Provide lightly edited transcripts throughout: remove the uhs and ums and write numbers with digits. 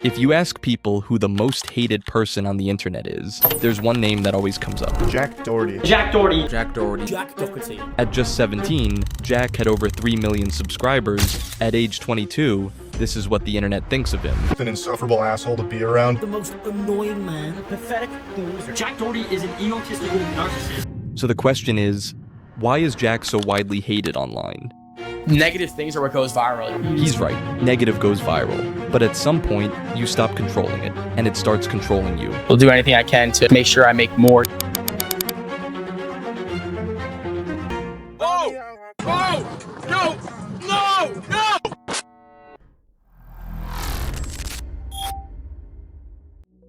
If you ask people who the most hated person on the internet is, there's one name that always comes up. Jack Doherty. Jack Doherty. Jack Doherty. Jack Doherty. At just 17, Jack had over 3 million subscribers. At age 22, this is what the internet thinks of him. An insufferable asshole to be around. The most annoying man. Pathetic loser. Jack Doherty is an egotistical narcissist. So the question is, why is Jack so widely hated online? Negative things are what goes viral. He's right, negative goes viral. But at some point, you stop controlling it, and it starts controlling you. I'll do anything I can to make sure I make more. Oh! Oh! No! No! No!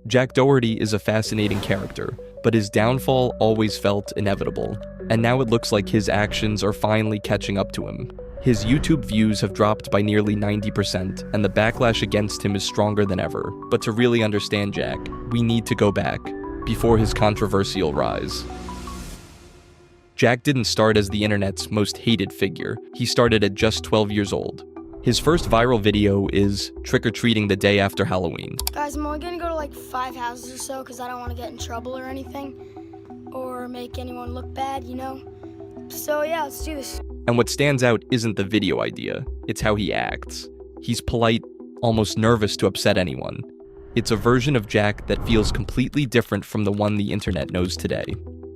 Jack Doherty is a fascinating character, but his downfall always felt inevitable. And now it looks like his actions are finally catching up to him. His YouTube views have dropped by nearly 90%, and the backlash against him is stronger than ever. But to really understand Jack, we need to go back, before his controversial rise. Jack didn't start as the internet's most hated figure. He started at just 12 years old. His first viral video is trick-or-treating the day after Halloween. Guys, I'm only gonna go to like 5 houses or so because I don't want to get in trouble or anything, or make anyone look bad, you know? So yeah, let's do this. And what stands out isn't the video idea, it's how he acts. He's polite, almost nervous to upset anyone. It's a version of Jack that feels completely different from the one the internet knows today.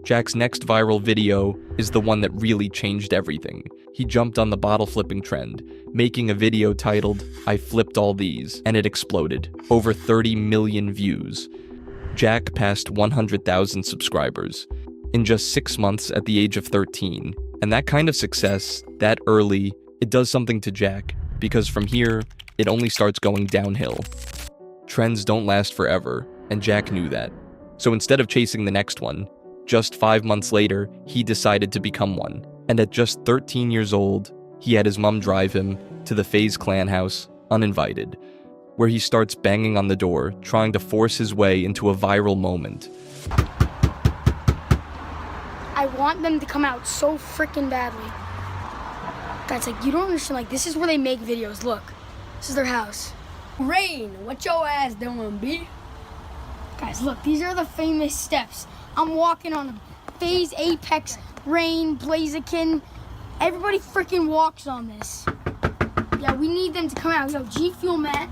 Jack's next viral video is the one that really changed everything. He jumped on the bottle flipping trend, making a video titled, "I flipped all these," and it exploded. Over 30 million views. Jack passed 100,000 subscribers in just 6 months at the age of 13. And that kind of success, that early, it does something to Jack, because from here, it only starts going downhill. Trends don't last forever, and Jack knew that. So instead of chasing the next one, just 5 months later, he decided to become one. And at just 13 years old, he had his mom drive him to the FaZe clan house, uninvited, where he starts banging on the door, trying to force his way into a viral moment. I want them to come out so freaking badly. Guys, like, you don't understand, like, this is where they make videos. Look, this is their house. Rain, what your ass doing, B? Guys, look, these are the famous steps. I'm walking on them. FaZe, Apex, Rain, Blaziken. Everybody freaking walks on this. Yeah, we need them to come out. Yo, G Fuel Matt.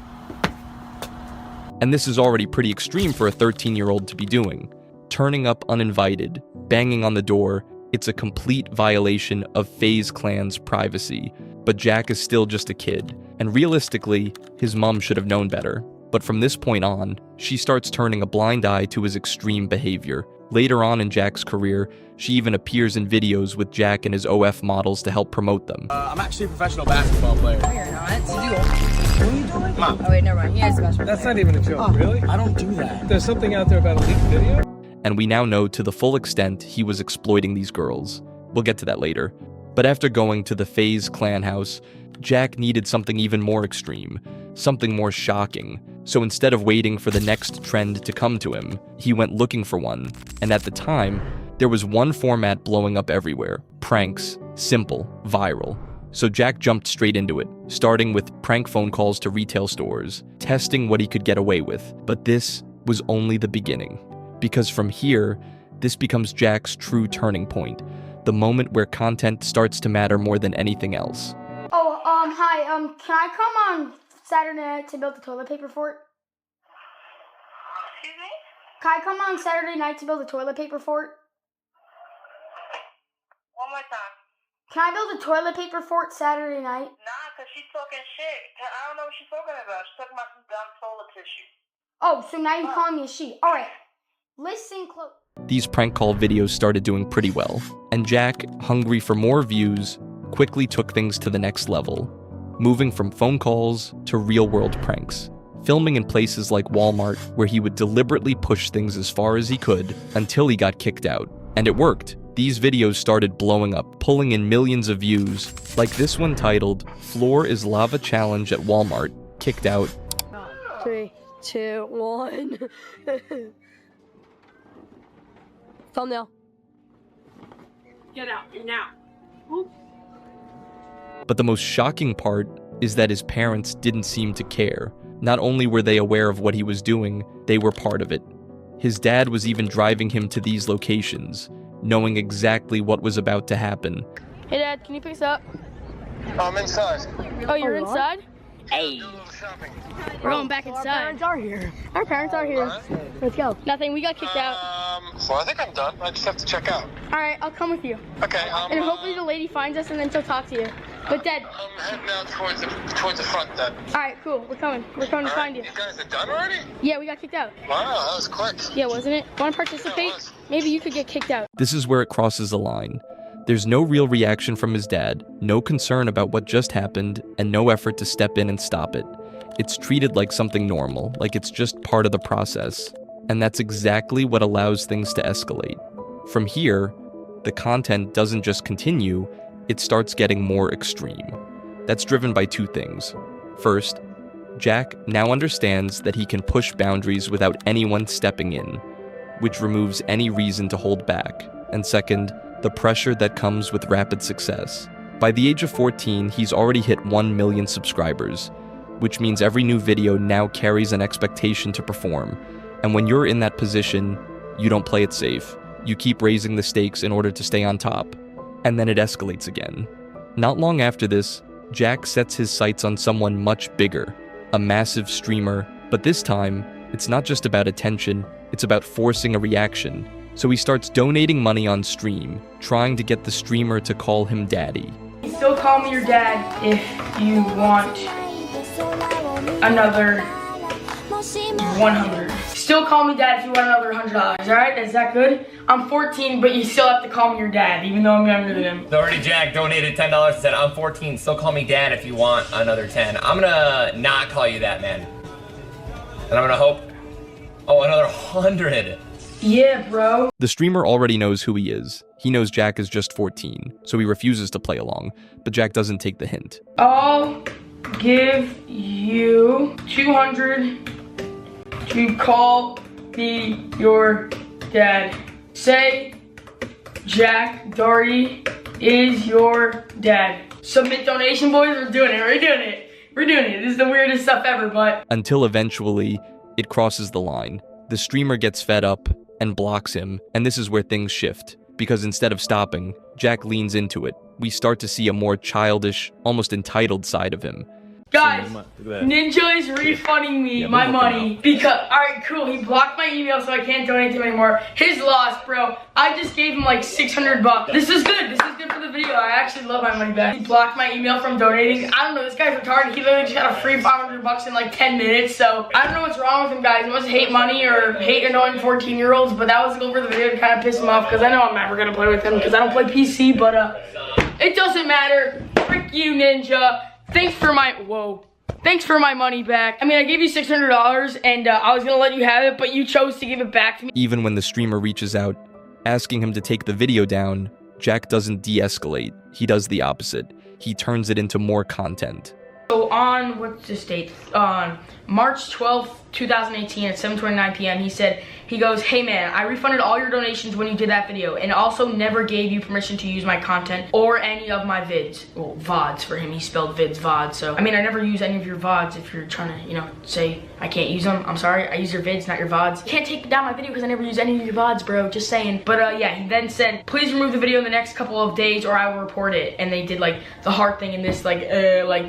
And this is already pretty extreme for a 13-year-old to be doing. Turning up uninvited, banging on the door, it's a complete violation of FaZe clan's privacy. But Jack is still just a kid, and realistically, his mom should have known better. But from this point on, she starts turning a blind eye to his extreme behavior. Later on in Jack's career, she even appears in videos with Jack and his OF models to help promote them. I'm actually a professional basketball player. No, you're not. What are you doing? Mom. Oh, wait, never mind. He has the best That's not even a joke, really? I don't do that. There's something out there about a leaked video? And we now know to the full extent he was exploiting these girls. We'll get to that later. But after going to the FaZe clan house, Jack needed something even more extreme, something more shocking. So instead of waiting for the next trend to come to him, he went looking for one. And at the time, there was one format blowing up everywhere: pranks, simple, viral. So Jack jumped straight into it, starting with prank phone calls to retail stores, testing what he could get away with. But this was only the beginning. Because from here, this becomes Jack's true turning point, the moment where content starts to matter more than anything else. Oh, hi, can I come on Saturday night to build the toilet paper fort? Excuse me? Can I come on Saturday night to build a toilet paper fort? One more time. Can I build a toilet paper fort Saturday night? Nah, because she's talking shit. I don't know what she's talking about. She's talking about some dumb toilet tissue. Oh, so now you're calling me a she. All right, listen close. These prank call videos started doing pretty well, and Jack, hungry for more views, quickly took things to the next level, moving from phone calls to real-world pranks, filming in places like Walmart, where he would deliberately push things as far as he could until he got kicked out. And it worked. These videos started blowing up, pulling in millions of views, like this one titled, "Floor is Lava Challenge at Walmart, Kicked Out." 3, 2, 1. Thumbnail. Get out, now. But the most shocking part is that his parents didn't seem to care. Not only were they aware of what he was doing, they were part of it. His dad was even driving him to these locations, knowing exactly what was about to happen. Hey Dad, can you pick us up? I'm inside. Oh, you're inside? Hey, Do a little shopping. we're going back inside. Our parents are here. Our parents are here. Let's go. Nothing, we got kicked out. So I think I'm done. I just have to check out. Alright, I'll come with you. Okay, And hopefully the lady finds us and then she'll talk to you. But Dad, I'm heading out towards the front then. alright, cool, we're coming. We're coming to find you. You guys are done already? Yeah, we got kicked out. Wow, that was quick. Yeah, wasn't it? Want to participate? Yeah, it was. Maybe you could get kicked out. This is where it crosses the line. There's no real reaction from his dad, no concern about what just happened, and no effort to step in and stop it. It's treated like something normal, like it's just part of the process. And that's exactly what allows things to escalate. From here, the content doesn't just continue, it starts getting more extreme. That's driven by two things. First, Jack now understands that he can push boundaries without anyone stepping in, which removes any reason to hold back. And second, the pressure that comes with rapid success. By the age of 14, he's already hit 1 million subscribers, which means every new video now carries an expectation to perform. And when you're in that position, you don't play it safe. You keep raising the stakes in order to stay on top. And then it escalates again. Not long after this, Jack sets his sights on someone much bigger, a massive streamer, but this time, it's not just about attention, it's about forcing a reaction. So he starts donating money on stream, trying to get the streamer to call him daddy. Still call me your dad if you want another 100. Still call me dad if you want another $100, alright? Is that good? I'm 14, but you still have to call me your dad, even though I'm younger than him. Doherty Jack donated $10 and said, I'm 14, still call me dad if you want another 10. I'm gonna not call you that, man. And I'm gonna hope, oh, another 100. Yeah, bro. The streamer already knows who he is. He knows Jack is just 14, so he refuses to play along, but Jack doesn't take the hint. I'll give you 200 to call me your dad. Say Jack Doherty is your dad. Submit donation, boys. We're doing it. We're doing it. We're doing it. This is the weirdest stuff ever, but... Until eventually, it crosses the line. The streamer gets fed up and blocks him, and this is where things shift. Because instead of stopping, Jack leans into it. We start to see a more childish, almost entitled side of him. Guys, Ninja is refunding me my money because, alright, cool, he blocked my email so I can't donate to him anymore. His loss, bro. I just gave him like 600 bucks. This is good. This is good for the video. I actually love my money back. He blocked my email from donating. I don't know, this guy's retarded. He literally just got a free 500 bucks in like 10 minutes, so I don't know what's wrong with him, guys. He must hate money or hate annoying 14-year-olds, but that was the goal for the video to kind of piss him off because I know I'm never going to play with him because I don't play PC, but it doesn't matter. Frick you, Ninja. Thanks for my money back. I mean, I gave you $600 and I was gonna let you have it, but you chose to give it back to me. Even when the streamer reaches out, asking him to take the video down, Jack doesn't de-escalate. He does the opposite. He turns it into more content. So on, what's this date? On March 12th, 2018 at 7:29 p.m. he goes, hey man, I refunded all your donations when you did that video and also never gave you permission to use my content or any of my vids. Well, VODs for him, he spelled vids, VOD, so. I mean, I never use any of your VODs if you're trying to, you know, say I can't use them. I'm sorry, I use your vids, not your VODs. You can't take down my video because I never use any of your VODs, bro, just saying. But yeah, he then said, please remove the video in the next couple of days or I will report it. And they did like the heart thing in this, like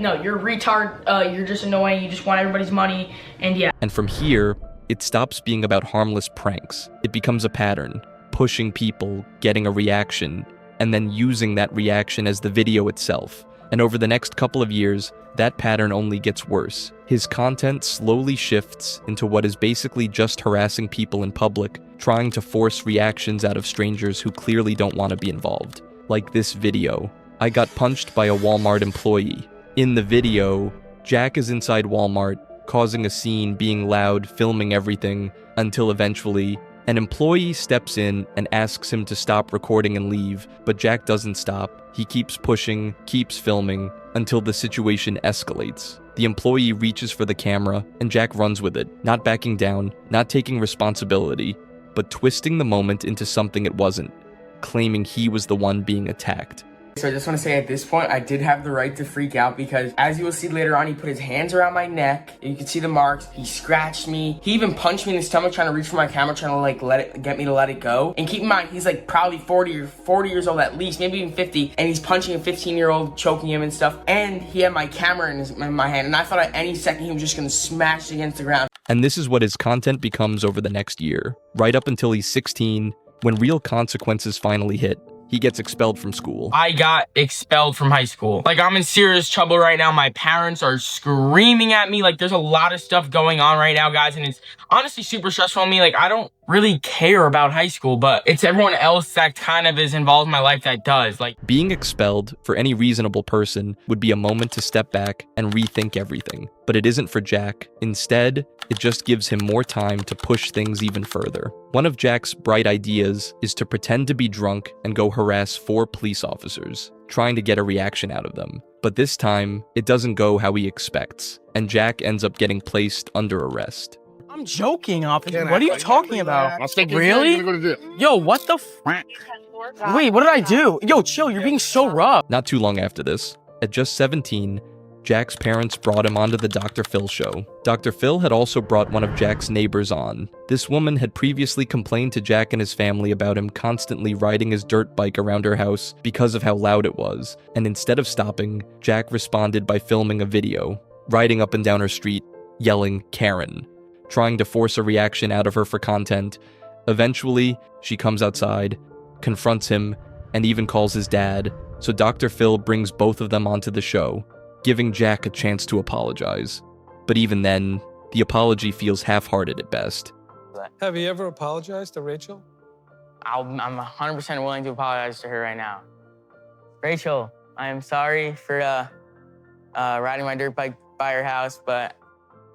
no, you're a retard, you're just annoying, you just want everybody's money, and yeah. And from here, it stops being about harmless pranks. It becomes a pattern, pushing people, getting a reaction, and then using that reaction as the video itself. And over the next couple of years, that pattern only gets worse. His content slowly shifts into what is basically just harassing people in public, trying to force reactions out of strangers who clearly don't want to be involved. Like this video. I got punched by a Walmart employee. In the video, Jack is inside Walmart, causing a scene, being loud, filming everything, until eventually, an employee steps in and asks him to stop recording and leave, but Jack doesn't stop. He keeps pushing, keeps filming, until the situation escalates. The employee reaches for the camera, and Jack runs with it, not backing down, not taking responsibility, but twisting the moment into something it wasn't, claiming he was the one being attacked. So I just want to say at this point, I did have the right to freak out because as you will see later on, he put his hands around my neck. You can see the marks. He scratched me. He even punched me in the stomach trying to reach for my camera, trying to like get me to let it go. And keep in mind, he's like probably 40 years old at least, maybe even 50. And he's punching a 15-year-old, choking him and stuff. And he had my camera in my hand. And I thought at any second he was just going to smash it against the ground. And this is what his content becomes over the next year, right up until he's 16, when real consequences finally hit. He gets expelled from school. I got expelled from high school. Like, I'm in serious trouble right now. My parents are screaming at me. Like, there's a lot of stuff going on right now, guys, and it's honestly super stressful on me. Like, I don't really care about high school, but it's everyone else that kind of is involved in my life that does. Like, being expelled for any reasonable person would be a moment to step back and rethink everything. But it isn't for Jack. Instead, it just gives him more time to push things even further. One of Jack's bright ideas is to pretend to be drunk and go harass 4 police officers, trying to get a reaction out of them. But this time, it doesn't go how he expects, and Jack ends up getting placed under arrest. I'm joking, officer. What are you talking about? Really? Yo, what the f- Wait, what did I do? Yo, chill, you're being so rough. Not too long after this, at just 17, Jack's parents brought him onto the Dr. Phil show. Dr. Phil had also brought one of Jack's neighbors on. This woman had previously complained to Jack and his family about him constantly riding his dirt bike around her house because of how loud it was, and instead of stopping, Jack responded by filming a video, riding up and down her street, yelling, "Karen," trying to force a reaction out of her for content. Eventually, she comes outside, confronts him, and even calls his dad, so Dr. Phil brings both of them onto the show, giving Jack a chance to apologize. But even then, the apology feels half-hearted at best. Have you ever apologized to Rachel? I'm 100% willing to apologize to her right now. Rachel, I am sorry for riding my dirt bike by her house, but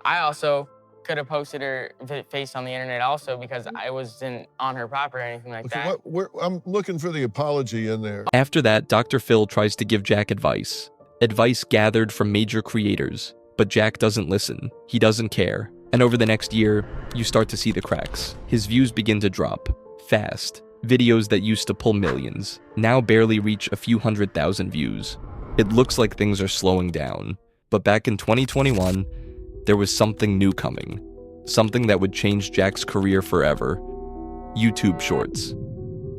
I also could have posted her face on the internet also because I wasn't on her property or anything like that. I'm looking for the apology in there. After that, Dr. Phil tries to give Jack advice. Advice gathered from major creators, but Jack doesn't listen. He doesn't care. And over the next year, you start to see the cracks. His views begin to drop, fast. Videos that used to pull millions, now barely reach a few 100,000 views. It looks like things are slowing down. But back in 2021, there was something new coming. Something that would change Jack's career forever. YouTube Shorts.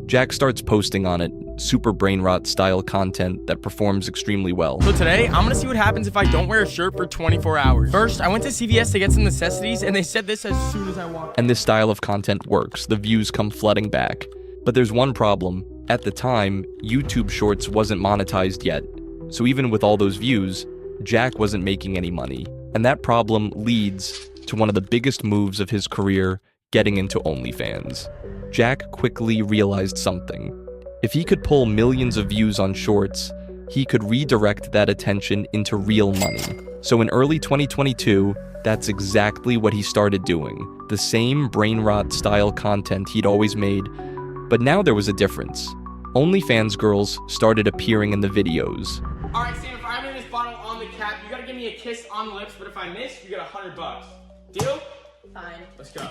Jack starts posting on it super brain rot style content that performs extremely well. So today, I'm gonna see what happens if I don't wear a shirt for 24 hours. First, I went to CVS to get some necessities, and they said this as soon as I walked. And this style of content works. The views come flooding back. But there's one problem. At the time, YouTube Shorts wasn't monetized yet. So even with all those views, Jack wasn't making any money. And that problem leads to one of the biggest moves of his career, getting into OnlyFans. Jack quickly realized something. If he could pull millions of views on shorts, he could redirect that attention into real money. So in early 2022, that's exactly what he started doing. The same brain rot style content he'd always made, but now there was a difference. OnlyFans girls started appearing in the videos. All right, Sam, if I have this bottle on the cap, you gotta give me a kiss on the lips, but if I miss, you get $100. Deal? Fine. Let's go.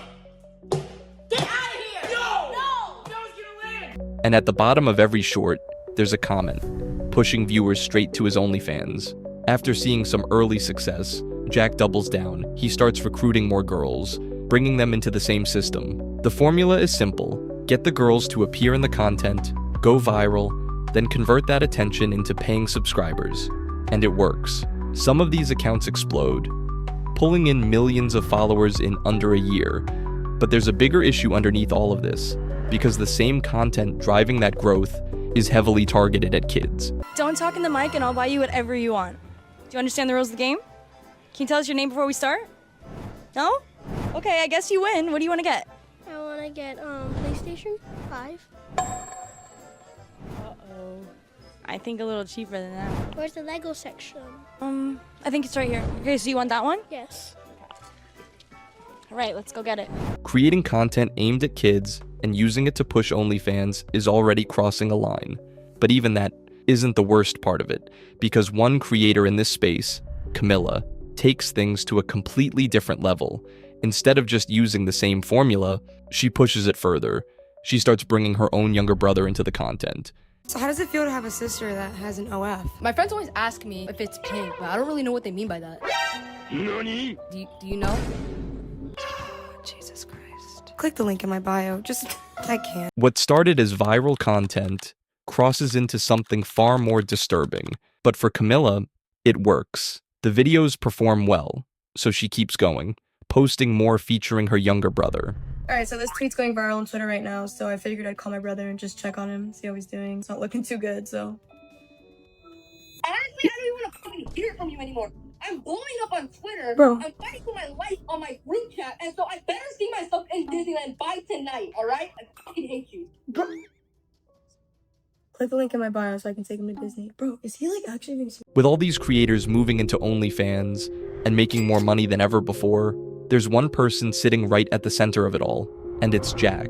Get out of here! No! No! That was gonna land! And at the bottom of every short, there's a comment, pushing viewers straight to his OnlyFans. After seeing some early success, Jack doubles down. He starts recruiting more girls, bringing them into the same system. The formula is simple. Get the girls to appear in the content, go viral, then convert that attention into paying subscribers. And it works. Some of these accounts explode, pulling in millions of followers in under a year. But there's a bigger issue underneath all of this, because the same content driving that growth is heavily targeted at kids. Don't talk in the mic and I'll buy you whatever you want. Do you understand the rules of the game? Can you tell us your name before we start? No? Okay, I guess you win. What do you want to get? I want to get PlayStation 5. Uh-oh. I think a little cheaper than that. Where's the Lego section? I think it's right here. Okay, so you want that one? Yes. All right, let's go get it. Creating content aimed at kids and using it to push OnlyFans is already crossing a line. But even that isn't the worst part of it, because one creator in this space, Camilla, takes things to a completely different level. Instead of just using the same formula, she pushes it further. She starts bringing her own younger brother into the content. So how does it feel to have a sister that has an OF? My friends always ask me if it's pink, but I don't really know what they mean by that. Nani? Do you know? Jesus Christ. Click the link in my bio. I can't. What started as viral content crosses into something far more disturbing. But for Camilla, it works. The videos perform well, so she keeps going, posting more featuring her younger brother. Alright, so this tweet's going viral on Twitter right now, so I figured I'd call my brother and just check on him, see how he's doing. It's not looking too good, so. Honestly, I don't even want to fucking hear from you anymore. I'm blowing up on Twitter. Bro. I'm fighting for my life on my group chat, and so I better see myself in Disneyland by tonight, alright? I fucking hate you. Bro. Click the link in my bio so I can take him to Disney. Bro, is he actually being serious? With all these creators moving into OnlyFans and making more money than ever before, there's one person sitting right at the center of it all, and it's Jack.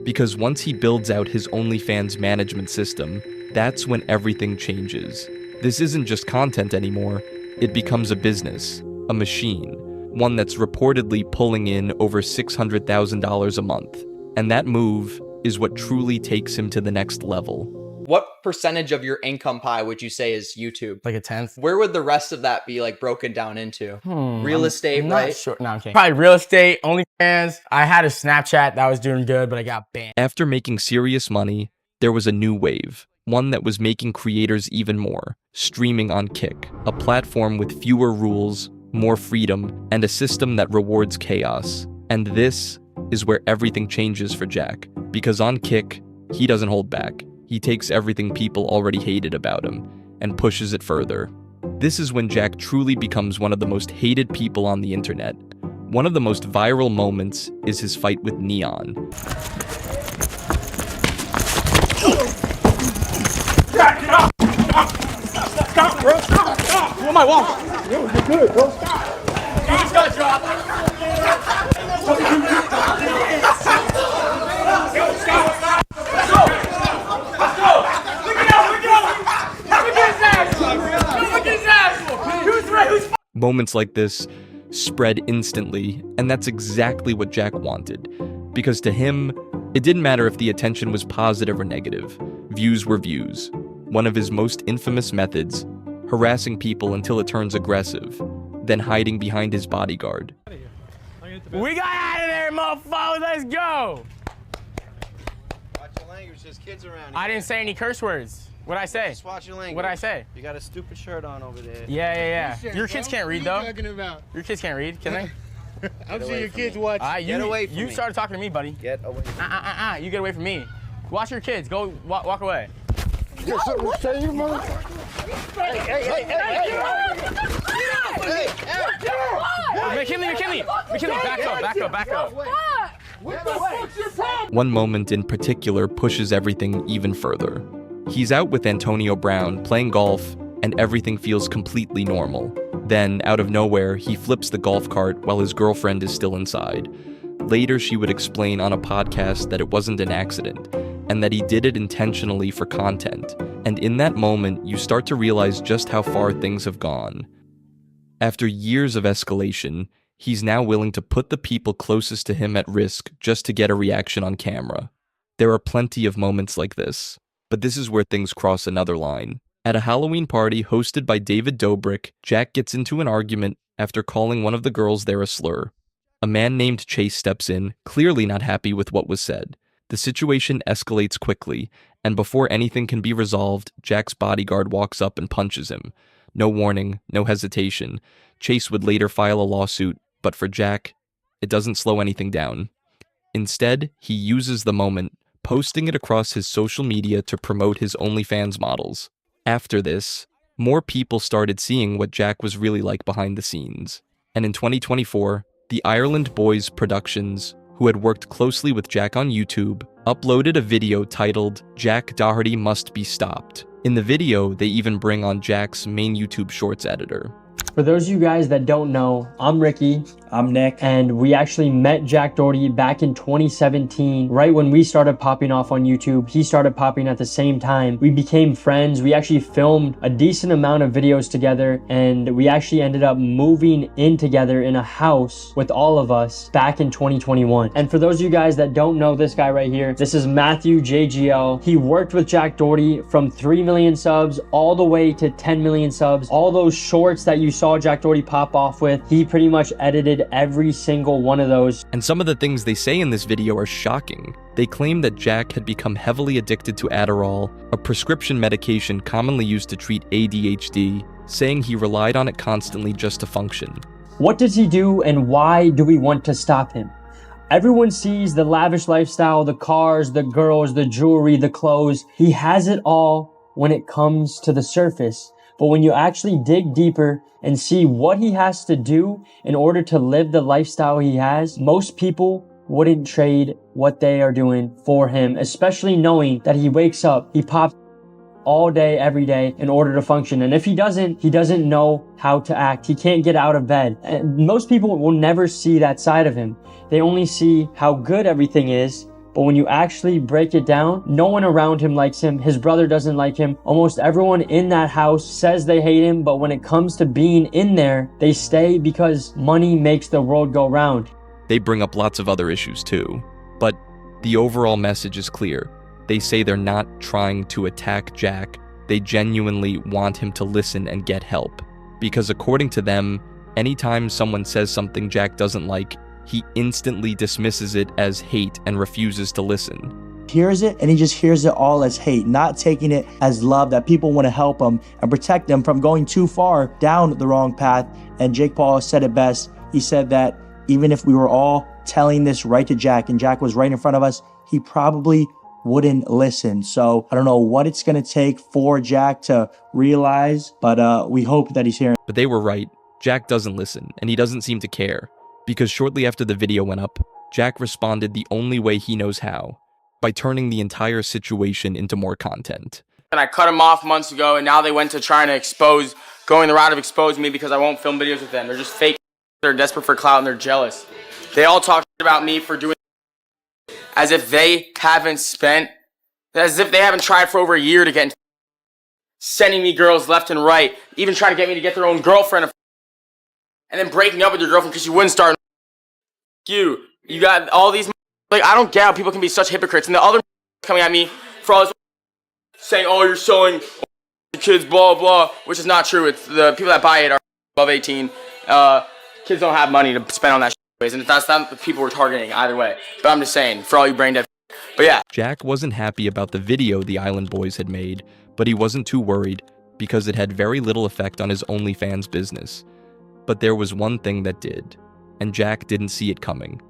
Because once he builds out his OnlyFans management system, that's when everything changes. This isn't just content anymore, it becomes a business, a machine, one that's reportedly pulling in over $600,000 a month. And that move is what truly takes him to the next level. What percentage of your income pie would you say is YouTube? Like a 10th. Where would the rest of that be broken down into? Real estate, I'm right? Not sure. No, I'm kidding. Probably real estate, OnlyFans. I had a Snapchat that was doing good, but I got banned. After making serious money, there was a new wave, one that was making creators even more, streaming on Kick, a platform with fewer rules, more freedom, and a system that rewards chaos. And this is where everything changes for Jack, because on Kick, he doesn't hold back. He takes everything people already hated about him and pushes it further. This is when Jack truly becomes one of the most hated people on the internet. One of the most viral moments is his fight with Neon. Jack, get up! Stop, bro! Stop! Who am I walking? Yo, you're good, bro. Stop! You just got dropped! Yo, stop! Moments like this spread instantly, and that's exactly what Jack wanted. Because to him, it didn't matter if the attention was positive or negative. Views were views. One of his most infamous methods, harassing people until it turns aggressive, then hiding behind his bodyguard. We got out of there, motherfucker! Let's go! Watch your language, there's kids around here. I didn't say any curse words. What'd I say? Just watch your language. What'd I say? You got a stupid shirt on over there. Yeah. Your kids can't read, though. What are you talking about? Your kids can't read, can they? I'm sure your kids watch. Get away from me. You started talking to me, buddy. Get away from me. You get away from me. Watch your kids. Go walk away. You got something to say, you motherfucker? McKinley, back up. What the fuck's your problem? One moment in particular pushes everything even further. He's out with Antonio Brown playing golf, and everything feels completely normal. Then, out of nowhere, he flips the golf cart while his girlfriend is still inside. Later, she would explain on a podcast that it wasn't an accident, and that he did it intentionally for content. And in that moment, you start to realize just how far things have gone. After years of escalation, he's now willing to put the people closest to him at risk just to get a reaction on camera. There are plenty of moments like this, but this is where things cross another line. At a Halloween party hosted by David Dobrik, Jack gets into an argument after calling one of the girls there a slur. A man named Chase steps in, clearly not happy with what was said. The situation escalates quickly, and before anything can be resolved, Jack's bodyguard walks up and punches him. No warning, no hesitation. Chase would later file a lawsuit, but for Jack, it doesn't slow anything down. Instead, he uses the moment, posting it across his social media to promote his OnlyFans models. After this, more people started seeing what Jack was really like behind the scenes. And in 2024, the Ireland Boys Productions, who had worked closely with Jack on YouTube, uploaded a video titled, "Jack Doherty Must Be Stopped." In the video, they even bring on Jack's main YouTube Shorts editor. For those of you guys that don't know, I'm Ricky. I'm Nick. And we actually met Jack Doherty back in 2017, right when we started popping off on YouTube. He started popping at the same time. We became friends. We actually filmed a decent amount of videos together, and we actually ended up moving in together in a house with all of us back in 2021. And for those of you guys that don't know this guy right here, this is Matthew JGL. He worked with Jack Doherty from 3 million subs all the way to 10 million subs. All those shorts that you saw Jack Doherty pop off with, he pretty much edited every single one of those. And some of the things they say in this video are shocking. They claim that Jack had become heavily addicted to Adderall, a prescription medication commonly used to treat ADHD, saying he relied on it constantly just to function. What does he do, and why do we want to stop him? Everyone sees the lavish lifestyle, the cars, the girls, the jewelry, the clothes. He has it all when it comes to the surface. But when you actually dig deeper and see what he has to do in order to live the lifestyle he has, most people wouldn't trade what they are doing for him, especially knowing that he wakes up, he pops all day, every day in order to function. And if he doesn't know how to act. He can't get out of bed. And most people will never see that side of him. They only see how good everything is. But when you actually break it down, no one around him likes him. His brother doesn't like him. Almost everyone in that house says they hate him. But when it comes to being in there, they stay because money makes the world go round. They bring up lots of other issues too. But the overall message is clear. They say they're not trying to attack Jack. They genuinely want him to listen and get help. Because according to them, anytime someone says something Jack doesn't like, he instantly dismisses it as hate and refuses to listen. Hears it and he just hears it all as hate, not taking it as love, that people want to help him and protect him from going too far down the wrong path. And Jake Paul said it best. He said that even if we were all telling this right to Jack and Jack was right in front of us, he probably wouldn't listen. So I don't know what it's going to take for Jack to realize, but we hope that he's hearing. But they were right. Jack doesn't listen, and he doesn't seem to care. Because shortly after the video went up, Jack responded the only way he knows how, by turning the entire situation into more content. And I cut him off months ago, and now they went to trying to going the route of exposing me because I won't film videos with them. They're just fake. They're desperate for clout and they're jealous. They all talk about me for doing as if they haven't tried for over a year to get sending me girls left and right, even trying to get me to get their own girlfriend, and then breaking up with your girlfriend because you wouldn't start. You got all these, like, I don't get how people can be such hypocrites. And the other coming at me for all this saying, oh, you're showing kids, blah, blah, which is not true. It's the people that buy it are above 18. Kids don't have money to spend on that shit, and that's not the people we're targeting either way. But I'm just saying, for all you brain dead. But yeah. Jack wasn't happy about the video the Island Boys had made, but he wasn't too worried because it had very little effect on his OnlyFans business. But there was one thing that did, and Jack didn't see it coming.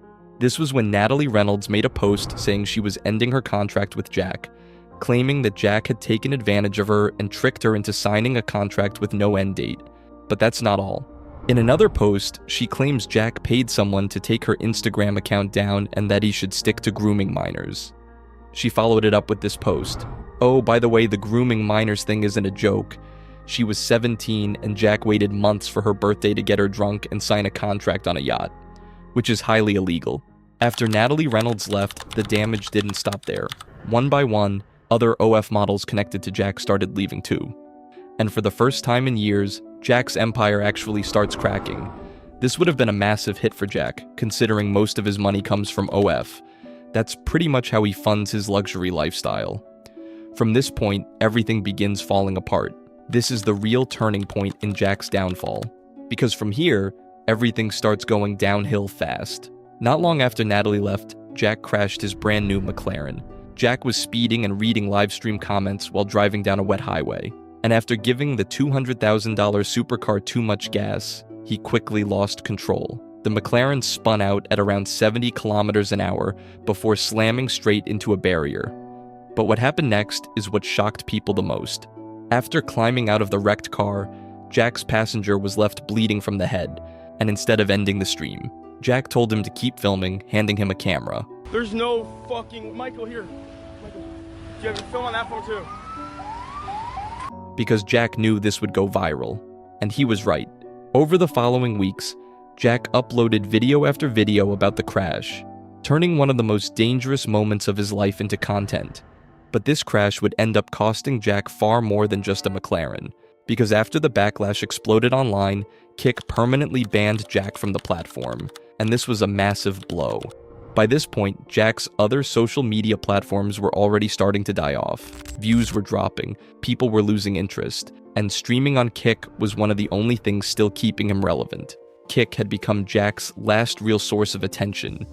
This was when Natalie Reynolds made a post saying she was ending her contract with Jack, claiming that Jack had taken advantage of her and tricked her into signing a contract with no end date. But that's not all. In another post, she claims Jack paid someone to take her Instagram account down and that he should stick to grooming minors. She followed it up with this post. Oh, by the way, the grooming minors thing isn't a joke. She was 17 and Jack waited months for her birthday to get her drunk and sign a contract on a yacht, which is highly illegal. After Natalie Reynolds left, the damage didn't stop there. One by one, other OF models connected to Jack started leaving too. And for the first time in years, Jack's empire actually starts cracking. This would have been a massive hit for Jack, considering most of his money comes from OF. That's pretty much how he funds his luxury lifestyle. From this point, everything begins falling apart. This is the real turning point in Jack's downfall. Because from here, everything starts going downhill fast. Not long after Natalie left, Jack crashed his brand new McLaren. Jack was speeding and reading livestream comments while driving down a wet highway. And after giving the $200,000 supercar too much gas, he quickly lost control. The McLaren spun out at around 70 kilometers an hour before slamming straight into a barrier. But what happened next is what shocked people the most. After climbing out of the wrecked car, Jack's passenger was left bleeding from the head, and instead of ending the stream, Jack told him to keep filming, handing him a camera. There's no fucking... Michael, here. Michael, do you have your film on that phone too? Because Jack knew this would go viral. And he was right. Over the following weeks, Jack uploaded video after video about the crash, turning one of the most dangerous moments of his life into content. But this crash would end up costing Jack far more than just a McLaren, because after the backlash exploded online, Kik permanently banned Jack from the platform, and this was a massive blow. By this point, Jack's other social media platforms were already starting to die off. Views were dropping, people were losing interest, and streaming on Kik was one of the only things still keeping him relevant. Kik had become Jack's last real source of attention,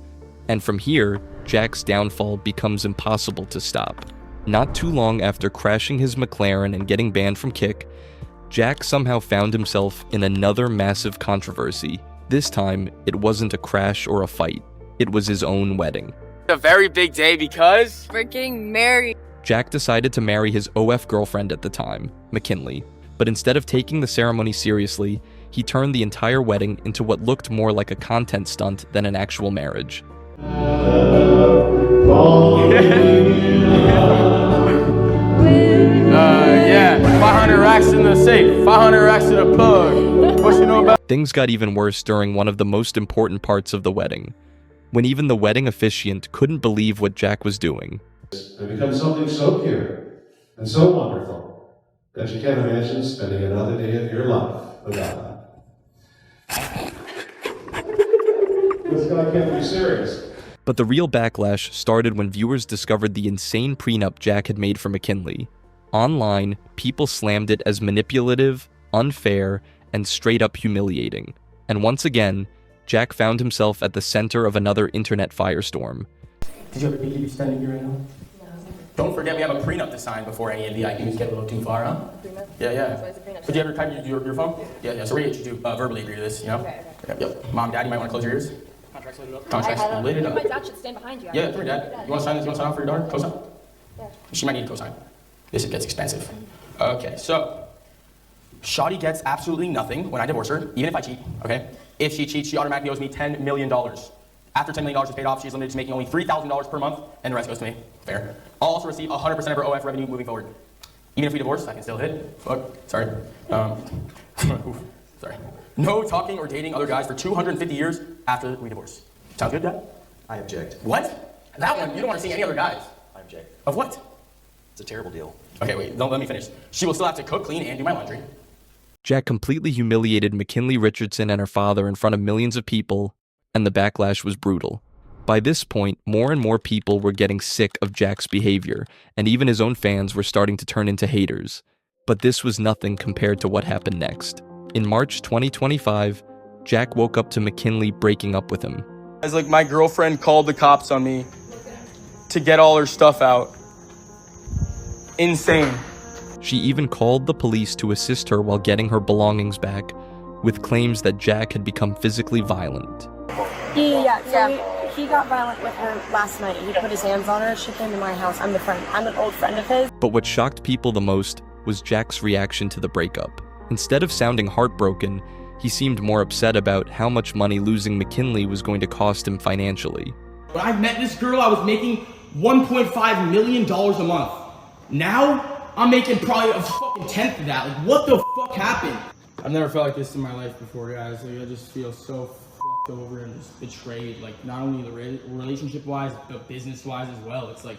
and from here, Jack's downfall becomes impossible to stop. Not too long after crashing his McLaren and getting banned from Kik, Jack somehow found himself in another massive controversy. This time, it wasn't a crash or a fight. It was his own wedding. A very big day because we're getting married. Jack decided to marry his OF girlfriend at the time, McKinley, but instead of taking the ceremony seriously, he turned the entire wedding into what looked more like a content stunt than an actual marriage. Yeah, 500 racks in the safe, 500 racks in the plug. What you know about? Things got even worse during one of the most important parts of the wedding, when even the wedding officiant couldn't believe what Jack was doing. And become something so pure and so wonderful that you can't imagine spending another day of your life without that. This guy can't be serious. But the real backlash started when viewers discovered the insane prenup Jack had made for McKinley. Online, people slammed it as manipulative, unfair, and straight up humiliating. And once again, Jack found himself at the center of another internet firestorm. Did you ever think you'd be standing here right now? Don't forget we have a prenup to sign before any of the IQs get a little too far, huh? Prenup? Yeah. Did you ever type your phone? Yeah. So we should verbally agree to this, you know? Okay. Yep. Mom, Dad, you might want to close your ears. Contracts lit it up. Contracts lit it up. My dad should stand behind you. Yeah, come here, Dad. You want to sign this? You want to sign off for your daughter? Co-sign? Yeah. She might need a co-sign. This gets expensive. Okay, so Shawty gets absolutely nothing when I divorce her, even if I cheat, okay? If she cheats, she automatically owes me $10 million. After $10 million is paid off, she's limited to making only $3,000 per month, and the rest goes to me. Fair. I'll also receive 100% of her OF revenue moving forward. Even if we divorce, I can still hit. Fuck. Sorry. Sorry. No talking or dating other guys for 250 years after we divorce. Sound good, Dad? I object. What? That one, you don't want to see any other guys. I object. Of what? It's a terrible deal. Okay, wait, don't let me finish. She will still have to cook, clean, and do my laundry. Jack completely humiliated McKinley Richardson and her father in front of millions of people, and the backlash was brutal. By this point, more and more people were getting sick of Jack's behavior, and even his own fans were starting to turn into haters. But this was nothing compared to what happened next. In March 2025, Jack woke up to McKinley breaking up with him. It's like my girlfriend called the cops on me to get all her stuff out. Insane. She even called the police to assist her while getting her belongings back, with claims that Jack had become physically violent. So he got violent with her last night. He put his hands on her. She came to my house. I'm an old friend of his. But what shocked people the most was Jack's reaction to the breakup. Instead of sounding heartbroken, he seemed more upset about how much money losing McKinley was going to cost him financially. When I met this girl, I was making $1.5 million a month. Now, I'm making probably a fucking tenth of that. Like, what the fuck happened? I've never felt like this in my life before, guys. Like, I just feel so fucked over and just betrayed. Like, not only the relationship-wise, but business-wise as well. It's like,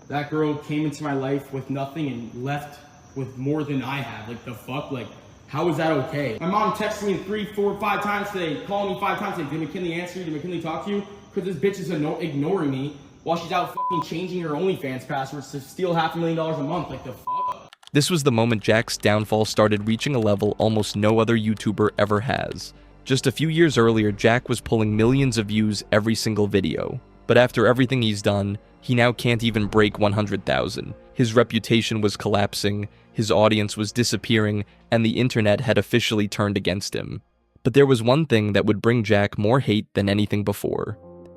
that girl came into my life with nothing and left with more than I have. Like, the fuck? Like, how is that okay? My mom texted me 3, 4, 5 times today, calling me 5 times today. Did McKinley answer you? Did McKinley talk to you? Because this bitch is ignoring me while she's out fucking changing her OnlyFans passwords to steal $500,000 a month. Like, the fuck? This was the moment Jack's downfall started reaching a level almost no other YouTuber ever has. Just a few years earlier, Jack was pulling millions of views every single video. But after everything he's done, he now can't even break 100,000. His reputation was collapsing, his audience was disappearing, and the internet had officially turned against him. But there was one thing that would bring Jack more hate than anything before.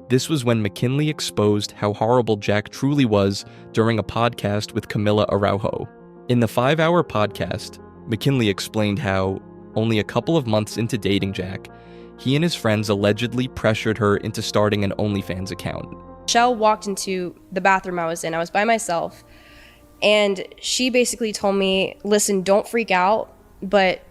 This was when McKinley exposed how horrible Jack truly was during a podcast with Camila Araujo. In the 5-hour podcast, McKinley explained how, only a couple of months into dating Jack, he and his friends allegedly pressured her into starting an OnlyFans account. Shell walked into the bathroom I was in. I was by myself. And she basically told me, listen, don't freak out, but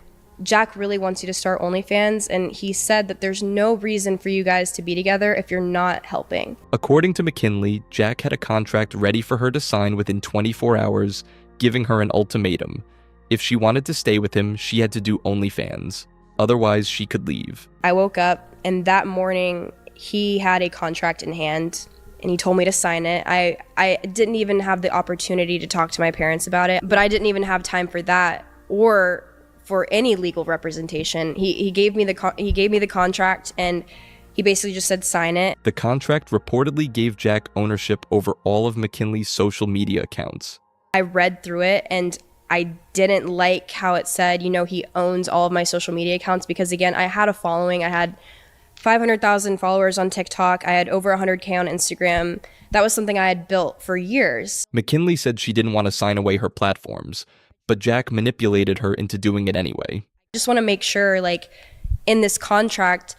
Jack really wants you to start OnlyFans, and he said that there's no reason for you guys to be together if you're not helping. According to McKinley, Jack had a contract ready for her to sign within 24 hours, giving her an ultimatum. If she wanted to stay with him, she had to do OnlyFans. Otherwise, she could leave. I woke up, and that morning, he had a contract in hand, and he told me to sign it. I didn't even have the opportunity to talk to my parents about it, but I didn't even have time for that or for any legal representation. He gave me the contract, and he basically just said sign it. The contract reportedly gave Jack ownership over all of McKinley's social media accounts. I read through it, and I didn't like how it said, he owns all of my social media accounts, because again, I had a following. I had 500,000 followers on TikTok. I had over 100K on Instagram. That was something I had built for years. McKinley said she didn't want to sign away her platforms, but Jack manipulated her into doing it anyway. I just want to make sure, in this contract,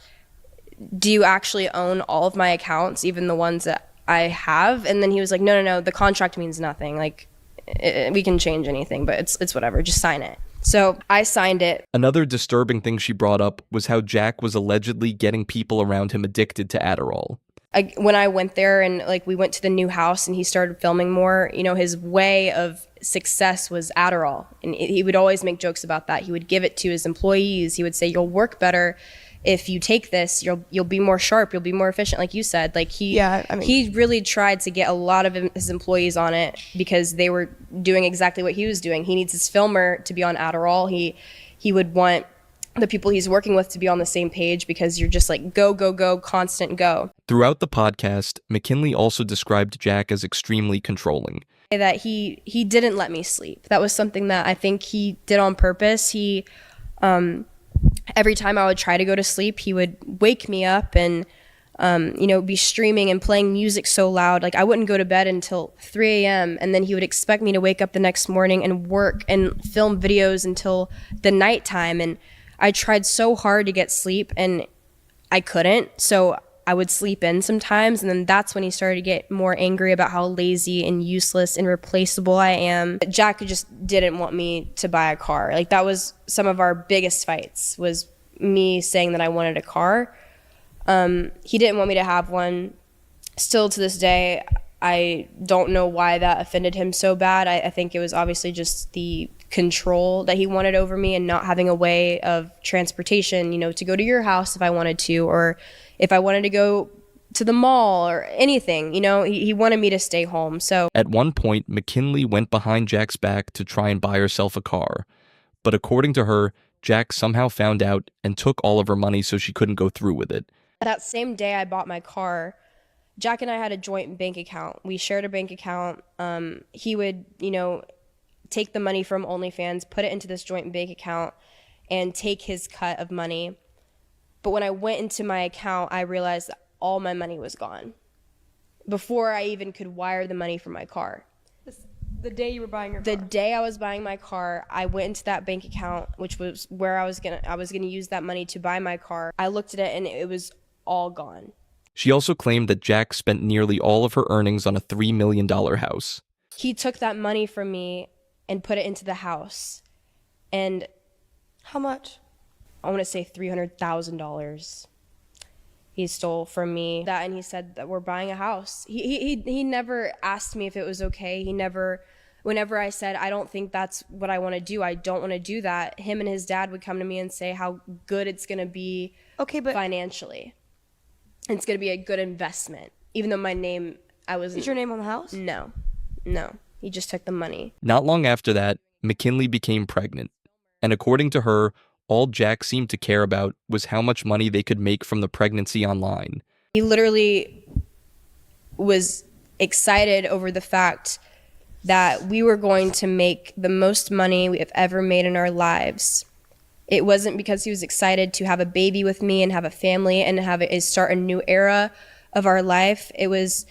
do you actually own all of my accounts, even the ones that I have? And then he was like, no, the contract means nothing. We can change anything, but it's whatever, just sign it. So I signed it. Another disturbing thing she brought up was how Jack was allegedly getting people around him addicted to Adderall. When I went there and we went to the new house and he started filming more, his way of success was Adderall. And he would always make jokes about that. He would give it to his employees. He would say, you'll work better if you take this. You'll be more sharp. You'll be more efficient, like you said. He really tried to get a lot of his employees on it because they were doing exactly what he was doing. He needs his filmer to be on Adderall. He would want the people he's working with to be on the same page because you're just go, constant go. Throughout the podcast, McKinley also described Jack as extremely controlling. That he didn't let me sleep. That was something that I think he did on purpose. He, every time I would try to go to sleep, he would wake me up and, be streaming and playing music so loud. I wouldn't go to bed until 3 a.m. And then he would expect me to wake up the next morning and work and film videos until the nighttime. And I tried so hard to get sleep and I couldn't. So I would sleep in sometimes. And then that's when he started to get more angry about how lazy and useless and replaceable I am. Jack just didn't want me to buy a car. That was some of our biggest fights, was me saying that I wanted a car. He didn't want me to have one. Still to this day, I don't know why that offended him so bad. I think it was obviously just the control that he wanted over me and not having a way of transportation, to go to your house if I wanted to, or if I wanted to go to the mall or anything, he wanted me to stay home. So at one point, McKinley went behind Jack's back to try and buy herself a car. But according to her, Jack somehow found out and took all of her money so she couldn't go through with it. That same day I bought my car, Jack and I had a joint bank account. We shared a bank account. He would, take the money from OnlyFans, put it into this joint bank account, and take his cut of money. But when I went into my account, I realized that all my money was gone before I even could wire the money for my car. The day you were buying your car? The day I was buying my car, I went into that bank account, which was where I was gonna use that money to buy my car. I looked at it and it was all gone. She also claimed that Jack spent nearly all of her earnings on a $3 million house. He took that money from me and put it into the house. And how much? I want to say $300,000. He stole from me that, and he said that we're buying a house. He never asked me if it was okay. Whenever I said, I don't think that's what I want to do, I don't want to do that, him and his dad would come to me and say how good it's going to be financially. It's going to be a good investment. Even though my name, Is your name on the house? No. He just took the money. Not long after that, McKinley became pregnant. And according to her, all Jack seemed to care about was how much money they could make from the pregnancy online. He literally was excited over the fact that we were going to make the most money we have ever made in our lives. It wasn't because he was excited to have a baby with me and have a family and start a new era of our life. It was,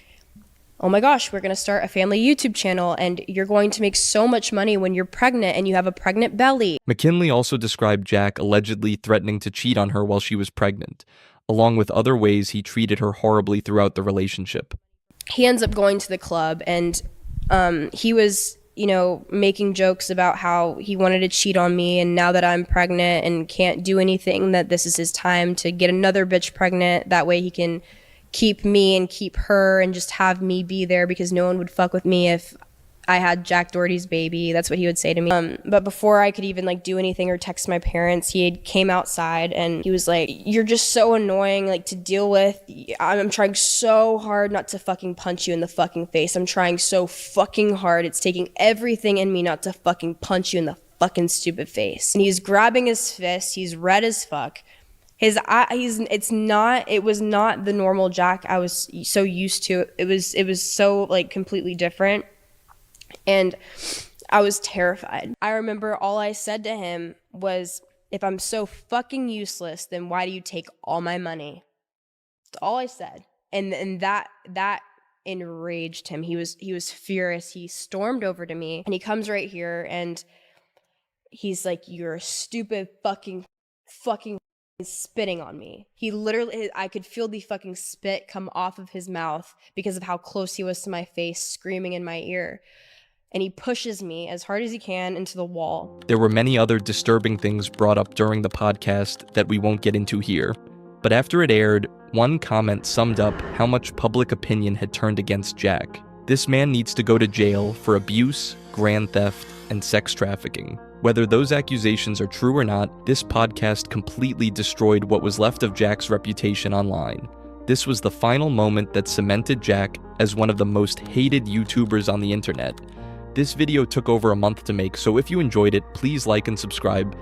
oh my gosh, we're going to start a family YouTube channel and you're going to make so much money when you're pregnant and you have a pregnant belly. McKinley also described Jack allegedly threatening to cheat on her while she was pregnant, along with other ways he treated her horribly throughout the relationship. He ends up going to the club and he was you know, making jokes about how he wanted to cheat on me, and now that I'm pregnant and can't do anything, that this is his time to get another bitch pregnant. That way he can keep me and keep her and just have me be there, because no one would fuck with me if I had Jack Doherty's baby. That's what he would say to me. But before I could even like do anything or text my parents, he had came outside and he was like, "You're just so annoying, like, to deal with. I'm trying so hard not to fucking punch you in the fucking face. I'm trying so fucking hard. It's taking everything in me not to fucking punch you in the fucking stupid face." And he's grabbing his fist. He's red as fuck. His eye, it was not the normal Jack I was so used to. It was so like completely different. And I was terrified. I remember all I said to him was, "If I'm so fucking useless, then why do you take all my money?" That's all I said. And that enraged him. He was furious. He stormed over to me and he comes right here and he's like, "You're a stupid fucking spitting on me." He literally, I could feel the fucking spit come off of his mouth because of how close he was to my face, screaming in my ear. And he pushes me as hard as he can into the wall. There were many other disturbing things brought up during the podcast that we won't get into here. But after it aired, one comment summed up how much public opinion had turned against Jack. This man needs to go to jail for abuse, grand theft, and sex trafficking. Whether those accusations are true or not, this podcast completely destroyed what was left of Jack's reputation online. This was the final moment that cemented Jack as one of the most hated YouTubers on the internet. This video took over a month to make, so if you enjoyed it, please like and subscribe.